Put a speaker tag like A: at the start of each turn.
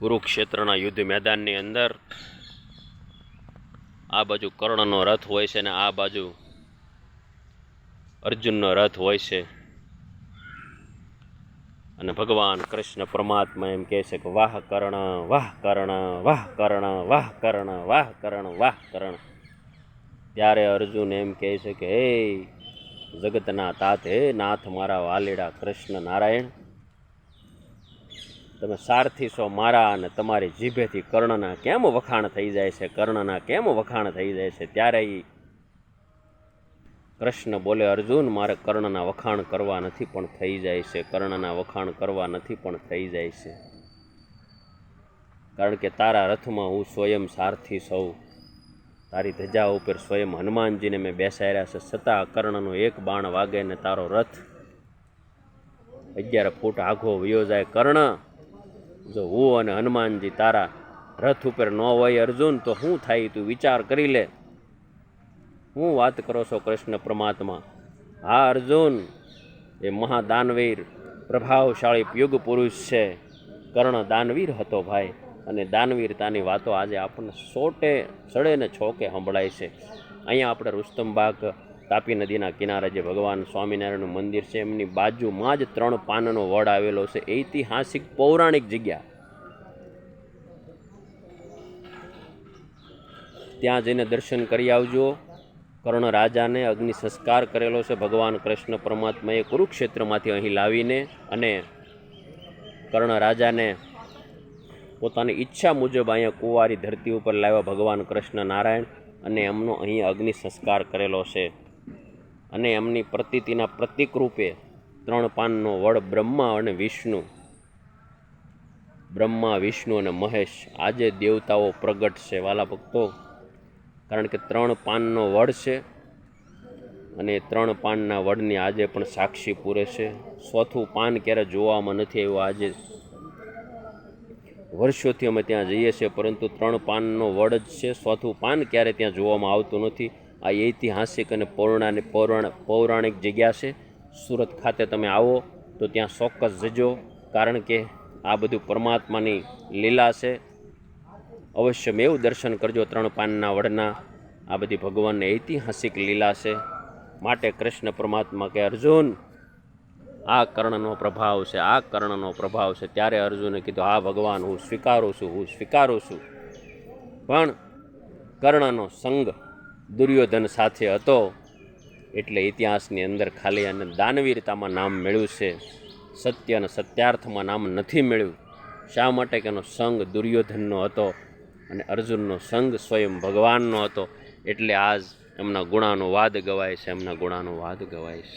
A: કુરુક્ષેત્રના યુદ્ધ મેદાનની અંદર આ બાજુ કર્ણનો રથ હોય છે ને આ બાજુ અર્જુનનો રથ હોય છે અને ભગવાન કૃષ્ણ પરમાત્મા એમ કહે છે કે વાહ કર્ણ વાહ કર્ણ વાહ કર્ણ વાહ કર્ણ વાહ કર્ણ વાહ કર્ણ. ત્યારે અર્જુન એમ કહે છે કે હે જગતના તાત, હે નાથ મારા વાલીડા કૃષ્ણ નારાયણ, તમે સારથી છો મારા અને તમારી જીભેથી કર્ણના કેમ વખાણ થઈ જાય છે, કર્ણના કેમ વખાણ થઈ જાય છે. ત્યારે એ કૃષ્ણ બોલે અર્જુન મારે કર્ણના વખાણ કરવા નથી પણ થઈ જાય છે, કર્ણના વખાણ કરવા નથી પણ થઈ જાય છે, કારણ કે તારા રથમાં હું સ્વયં સારથી સૌ, તારી ધજા ઉપર સ્વયં હનુમાનજીને મેં બેસાડ્યા છે, છતાં કર્ણનો એક બાણ વાગે ને તારો રથ 11 ફૂટ આઘો વયો જાય. કર્ણ, જો હું અને હનુમાનજી તારા રથ ઉપર ન હોય અર્જુન તો શું થાય તું વિચાર કરી લે. હું વાત કરો છો કૃષ્ણ પરમાત્મા? હા અર્જુન, એ મહાદાનવીર પ્રભાવશાળી યુગ પુરુષ છે. કર્ણ દાનવીર હતો ભાઈ, અને દાનવીરતાની વાતો આજે આપણને સોટે સડે ને છોકે સંભળાય છે. અહીંયા આપણે રુસ્તમબાગ તાપી નદીના કિનારે જે ભગવાન સ્વામિનારાયણનું મંદિર છે એમની બાજુમાં જ 3 પાનનો વડ આવેલો છે. ઐતિહાસિક પૌરાણિક જગ્યા, ત્યાં જઈને દર્શન કરી આવજો. કર્ણ રાજાને અગ્નિ સંસ્કાર કરેલો છે ભગવાન કૃષ્ણ પરમાત્માએ કુરુક્ષેત્રમાંથી અહીં લાવીને, અને કર્ણ રાજાને પોતાની ઈચ્છા મુજબ અહીંયા કુંવારી ધરતી ઉપર લાવ્યા ભગવાન કૃષ્ણ નારાયણ, અને એમનો અહીં અગ્નિ સંસ્કાર કરેલો છે. અને એમની પ્રતીતિના પ્રતીક રૂપે 3 પાનનો વડ બ્રહ્મા અને વિષ્ણુ, બ્રહ્મા વિષ્ણુ અને મહેશ આજે દેવતાઓ પ્રગટ છે વાલા ભક્તો, કારણ કે 3 પાનનો વડ છે અને 3 પાનના વડની આજે પણ સાક્ષી પૂરે છે. 4થું પાન ક્યારે જોવામાં નથી આવ્યું. આજે વર્ષોથી અમે ત્યાં જઈએ છીએ પરંતુ 3 પાનનો વડ જ છે, 4થું પાન ક્યારે ત્યાં જોવામાં આવતું નથી. આ ઐતિહાસિક અને પૌરાણિક જગ્યા છે. સુરત ખાતે તમે આવો તો ત્યાં ચોક્કસ જજો, કારણ કે આ બધું પરમાત્માની લીલા છે. અવશ્ય મેવ દર્શન કરજો 3 પાનના વડના. આ બધી ભગવાનની ઐતિહાસિક લીલા છે. માટે કૃષ્ણ પરમાત્મા કે અર્જુન આ કર્ણનો પ્રભાવ છે, આ કર્ણનો પ્રભાવ છે. ત્યારે અર્જુને કીધું હા ભગવાન, હું સ્વીકારું છું, હું સ્વીકારું છું. પણ કર્ણનો સંગ દુર્યોધન સાથે હતો એટલે ઇતિહાસની અંદર ખાલી અને દાનવીરતામાં નામ મળ્યું છે, સત્ય અને સત્યાર્થમાં નામ નથી મળ્યું. શા માટે કે એનો સંગ દુર્યોધનનો હતો અને અર્જુનનો સંગ સ્વયં ભગવાનનો હતો, એટલે આજ એમના ગુણાનો વાદ ગવાય છે, એમના ગુણાનો વાદ ગવાય છે.